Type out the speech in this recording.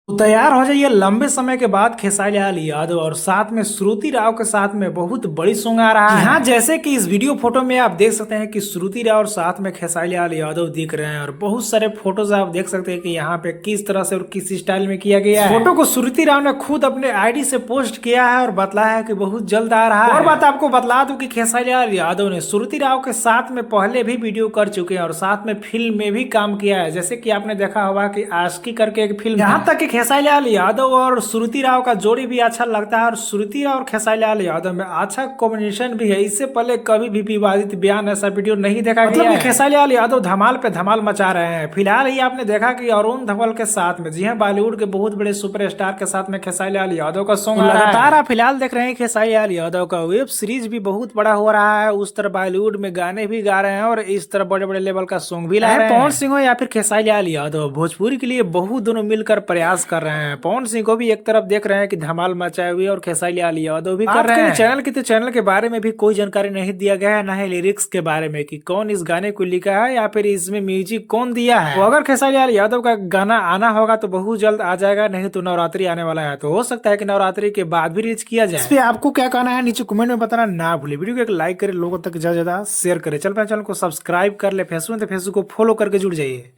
तो तैयार हो जाइए लंबे समय के बाद खेसारी लाल यादव और साथ में श्रुति राव के साथ में बहुत बड़ी सॉन्ग आ रहा है। हाँ, जैसे कि इस वीडियो फोटो में आप देख सकते हैं कि श्रुति राव और साथ में खेसारी लाल यादव दिख रहे हैं और बहुत सारे फोटोज आप देख सकते हैं कि यहाँ पे किस तरह से और किस स्टाइल में किया गया है। फोटो को श्रुति राव ने खुद अपने आईडी से पोस्ट किया है और बताया है कि बहुत जल्द आ रहा है। और बात आपको बतला दूं कि खेसारी लाल यादव ने श्रुति राव के साथ में पहले भी वीडियो कर चुके हैं और साथ में फिल्म में भी काम किया है। जैसे कि आपने देखा होगा कि आशिकी करके एक फिल्म, यहाँ तक कि खेसारी लाल यादव और श्रुति राव का जोड़ी भी अच्छा लगता है और श्रुति राव और खेसारी लाल यादव में अच्छा कॉम्बिनेशन भी है। इससे पहले कभी भी विवादित बयान ऐसा वीडियो नहीं देखा गया है। खेसारी लाल यादव धमाल पे धमाल मचा रहे हैं। फिलहाल ही आपने देखा कि अरुण धवल के साथ में, जी हाँ, बॉलीवुड के बहुत बड़े सुपरस्टार के साथ में खेसारी लाल यादव का सॉन्ग लगातार आप फिलहाल देख रहे हैं। खेसारी लाल यादव का वेब सीरीज भी बहुत बड़ा हो रहा है। उस तरह बॉलीवुड में गाने भी गा रहे हैं और इस तरह बड़े बड़े लेवल का सॉन्ग भी ला रहे हैं। पवन सिंह हो या फिर खेसारी लाल यादव, भोजपुरी के लिए बहुत दोनों मिलकर प्रयास कर रहे हैं। पवन सिंह को भी एक तरफ देख रहे हैं कि धमाल मचाए हुए और खेसारी लाल यादव भी कर रहे हैं। चैनल के बारे में भी कोई जानकारी नहीं दिया गया है, न ही लिरिक्स के बारे में कि कौन इस गाने को लिखा है या फिर इसमें म्यूजिक कौन दिया है। तो अगर खेसारी लाल यादव का गाना आना होगा तो बहुत जल्द आ जाएगा, नहीं तो नवरात्रि आने वाला है, तो हो सकता है कि नवरात्रि के बाद भी रिलीज किया जाए। इस पे आपको क्या कहना है नीचे कमेंट में बताना ना भूले। वीडियो को एक लाइक करे, लोगों तक ज्यादा शेयर करे, चैनल को सब्सक्राइब कर ले, फेसबुक को फॉलो करके जुड़ जाइए।